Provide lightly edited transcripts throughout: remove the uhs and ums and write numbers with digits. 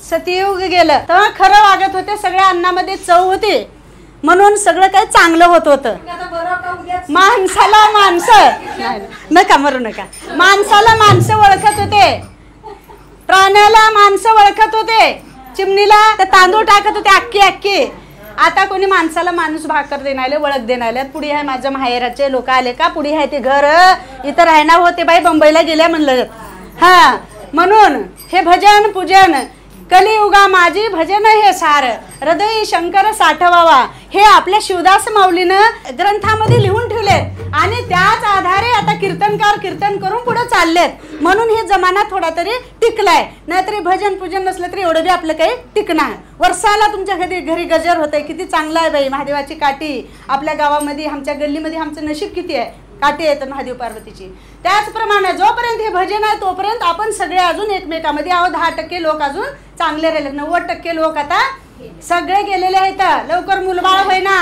सतयुग गेलं तेव्हा खरं वागत होते, सगळ्या अन्नामध्ये चव होती, म्हणून सगळं काही चांगलं होत होतं. माणसाला माणसं नका मरू नका, माणसाला माणसं ओळखत होते, प्राण्याला माणसं ओळखत होते, चिमणीला ते तांदूळ टाकत होते अक्की अक्की. आता कोणी माणसाला माणूस भाकर देणारे ओळख देणारे. पुढे आहे माझ्या माहेराचे लोक आले का, पुढे आहे ते घर इथं राहणार होते बाई, मुंबईला गेल्या म्हणलं. हा म्हणून हे भजन पूजन कलियुगा माझी भजन हे सार हृदय शंकर साठवावा, हे आपल्या शिवदास माऊलीनं ग्रंथामध्ये लिहून ठेवले आणि त्याच आधारे आता कीर्तनकार कीर्तन करून पुढे चाललेत. म्हणून हे जमाना थोडा तरी टिकलाय, नाहीतरी भजन पूजन नसलं तरी एवढं बी आपलं काही टिकणार. वर्षाला तुमच्या घरी गजर होतंय, किती चांगलं आहे बाई. महादेवाची काठी आपल्या गावामध्ये, आमच्या गल्लीमध्ये आमचं नशीब किती आहे, काठी आहेत महादेव पार्वतीची. त्याचप्रमाणे जोपर्यंत हे भजन आहे तोपर्यंत आपण सगळे अजून एकमेकामध्ये आहोत. 10% लोक अजून चांगले राहिले, 90% लोक आता सगळे गेलेले आहेत. लवकर मुलबाळ होईना,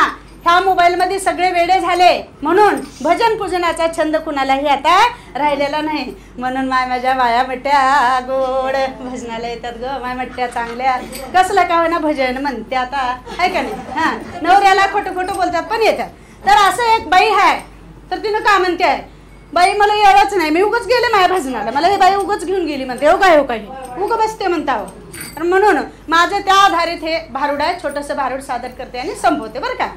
ह्या मोबाईलमध्ये सगळे वेडे झाले, म्हणून भजन पूजनाचा छंद कुणालाही आता राहिलेला नाही. म्हणून माझ्या बाया म्हट्या गोड भजनाला येतात ग, माय म्हट्या चांगल्या, कसलं का होईना भजन म्हणते आता, आहे का नाही. हां, नवऱ्याला खोटं खोटं बोलतात पण येतात. तर असं एक बाई आहे, तर तिनं का म्हणते आहे, बाई मला येळच नाही, मी उगच गेले माझ्या भजनाला, मला हे बाई उगच घेऊन गेली म्हणते. हो काय उग बसते म्हणता. तर म्हणून माझं त्या आधारित हे भारूड आहे, छोटंसं भारूड सादर करते आणि संपवते बरं का.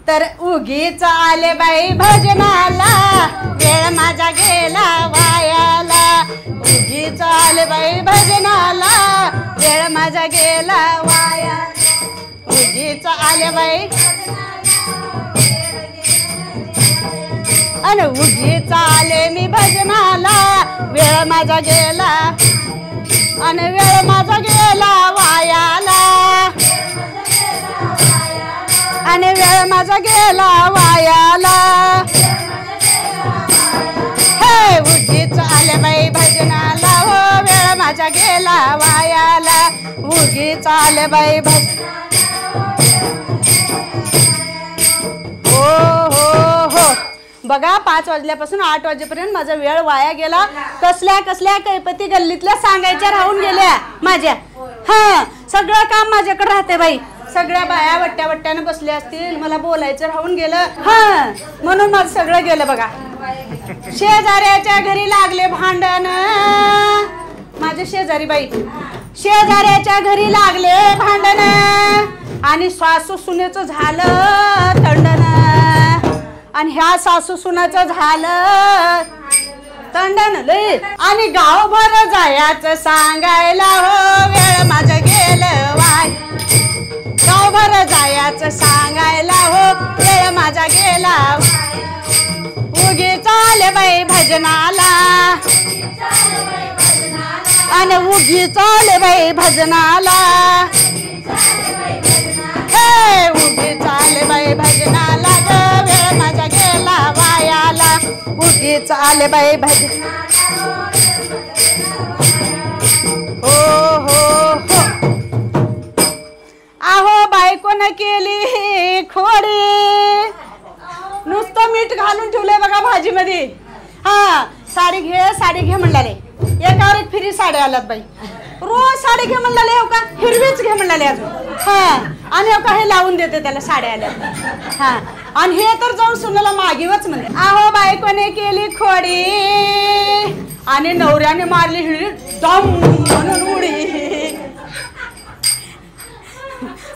तर उगीच आले बाई भजनाला, वेळ माझा गेला वायाला. उगीच आले बाई भजनाला, वेळ माझा गेला वाया. उगीच आले बाई अन उगीच आले मी भजनाला, वेळ माझा गेला अन वेळ माझा गेला वायाला. आणि वेळ माझा गेला वायाला. हे उगीच आले बाई भजनाला, हो वेळ माझा गेला वायाला. उगीच आले बाई बघा 5 वाजल्यापासून 8 वाजेपर्यंत माझा वेळ वाया गेला. कसल्या कसल्या कैपती गल्लीतल्या सांगायच्या राहून गेल्या माझ्या. हा सगळं काम माझ्याकडे राहते बाई. सगळ्या बाया वट्ट्या वट्ट्यानं बसल्या असतील, मला बोलायचं राहून गेलं. हा म्हणून माझं सगळं गेलं बघा. शेजाऱ्याच्या घरी लागले भांडण, माझे शेजारी बाई, शेजाऱ्याच्या घरी लागले भांडण आणि सासू सुनेचं झालं तंडण. आणि ह्या सासू सुनाचं झालं तंडण लय. आणि गावभर जायचं सांगायला, हो वेळ माझं गेलं वाय. गावभर जायचं सांगायला, हो वेळ माझा गेला. उगीच आले बाई भजनाला आणि उगीच आले बाई भजनाला. हे उगीच आले बाई भजनाला, वेळ माझा गेला वायाला. उगीच आले बाई भजन. हो हो हो आहो बायकोनं केली खोडी, नुसतं मीठ घालून ठेवलंय बघा भाजीमध्ये. हा साडी घे म्हणलाले, एकावर एक फ्री साड्या आल्यात बाई. रोज साडी घे म्हणलाले, हो का हिरवीच घे म्हणलाले अजून. हा आणि हो का हे लावून देते त्याला साड्या आल्या. हा आणि हे तर जाऊन सुनाला मागीवच म्हणते. आहो बायकोने केली खोडी आणि नवऱ्याने मारली हिळी दम म्हणून उडी.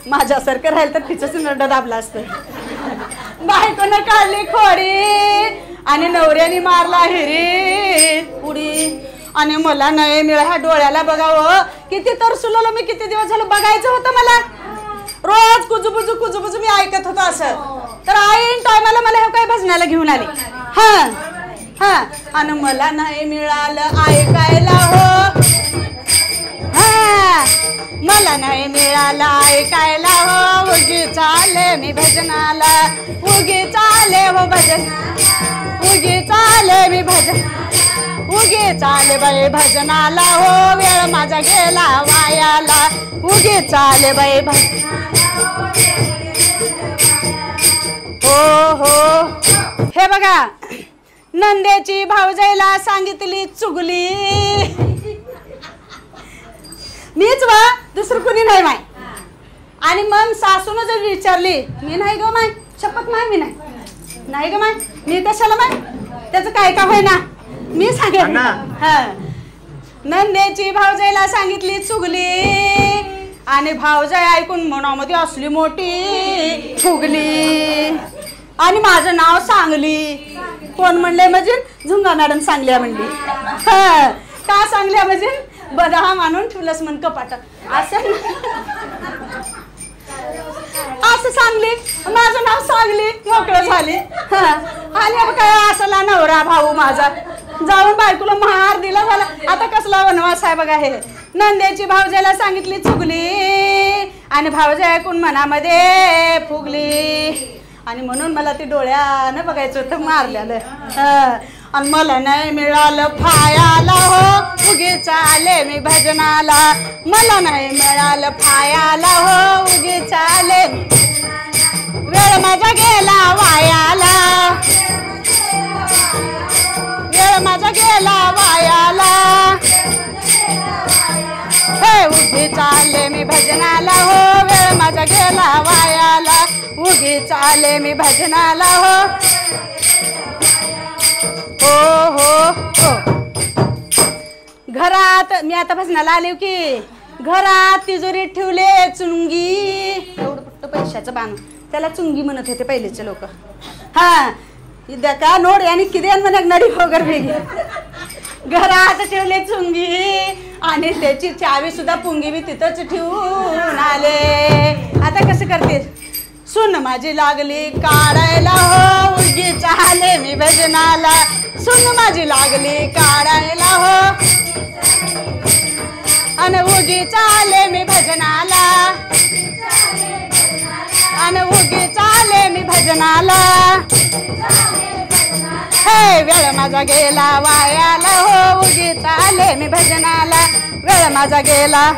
माझ्यासारखं राहील तर तिचंच नरड दाबला असतं. बायकोनं काढली खोडी आणि नवऱ्याने मारला हिरी उडी. आणि मला नाही मिळा ह्या डोळ्याला बघावं, किती तर सुललो मी, किती दिवस झालं बघायचं होतं मला. रोज कुजूबुजू मी ऐकत होतो असं. तर ऐन टायमाला मला हे काय भजनाला घेऊन आले. हा हा आणि मला नाही मिळालं ऐकायला, हो हा मला नाही मिळालं ऐकायला, हो उगीच आले मी भजनाला. उगीच आले हो भजन, उगीच आले मी भजन. उगीच आले बाई भजनाला, हो वेळ माझा गेला वायाला. उगीच आले बाई भजन. हो हो हे बघा, नंद्याची भाऊजाईला सांगितली चुगली. मीच वा दुसरं कुणी नाही माय. आणि मग सासून जर विचारली मी नाही ग माय शपथ माय मी नाही ग माय मी कशाला माय त्याचं काय का होईना मी सांगेन. हा नंदेची भावजाईला सांगितली चुगली आणि भावजाई ऐकून मनामध्ये असली मोठी फुगली आणि माझं नाव सांगली. कोण म्हणले म्हणजे झुंगा मॅडम सांगल्या म्हणली. हा का सांगल्या म्हणजे बदाम आणून ठेवलंस म्हण कपाटात असं सांगली माझं नाव सांगली मोकळं झाली. आणि काय असला नवरा भाऊ माझा जाऊन बायकोला महार दिला झाला. आता कसला वनवास आहे बघा. हे नंदेची भावजाईला सांगितली चुगली आणि भावजाई ऐकून मनामध्ये फुगली आणि म्हणून मला ते डोळ्यानं बघायचं होतं मारलेलं. आणि मला नाही मिळालं फायाला हो उगीच आले मी भजनाला. मला नाही मिळालं फायाला हो उगीच आले वेळ माझा गेला वायाला. वेळ माझा गेला वायाला हे उगीच आले मी भजनाला हो. वेळ माझा गेला वायाला उगीच आले मी भजनाला हो. हो हो हो घरात मी आता भजनाला आले की घरात तिजोरीत ठेवले चुंगी. एवढं फक्त पैशाचं बाण त्याला चुंगी म्हणत होते पहिलेचे लोक. हा का नोड आणि किती म्हणणारी वगैरे वेगळी. घरात ठेवले चुंगी आणि त्याची चावी सुद्धा पुंगी मी तिथंच ठेवून आले. आता कसं करते सुन माझी लागली काढायला हो उगीच आले मी भजनाला. सुन माझी लागली काढायला हो आणि उगीच आले मी भजनाला. आणि उगीच आले मी भजनाला हे वेळ माझा गेला वायाला हो उगीच आले मी भजनाला. वेळ माझा गेला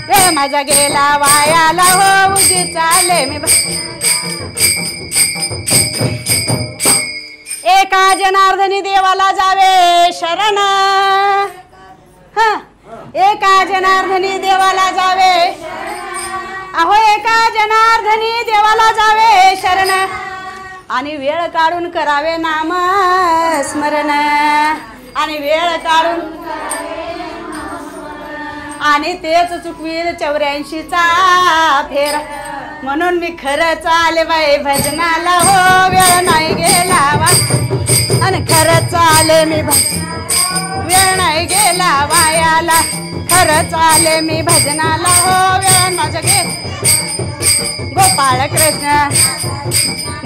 वेळ माझा गेला वायाला हो उगीच आले मी. एका जनार्दनी देवाला जावे शरण. हा एका जनार्दनी देवाला जावे अहो एका जनार्दनी देवाला जावे शरण आणि वेळ काढून करावे नाम स्मरण. आणि वेळ काढून आणि तेच चुकवील 84चा फेर. म्हणून मी खरंच आले बाई भजनाला हो. वेळ नाही गेला वा आणि खरंच आले मी वेळ नाही गेला वायाला. खरंच आले मी भजनाला हो. वेळ माझा गे गोपाळ कृष्ण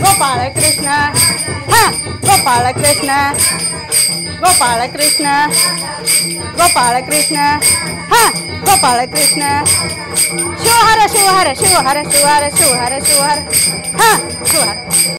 गोपाळ कृष्ण हा गोपाळ कृष्ण गोपाळ कृष्ण गोपाळ कृष्ण हा गोपाळ कृष्ण. शिवहर शिवहर शिवहर शिवहर शिवहर शिवहर हा शिवहर.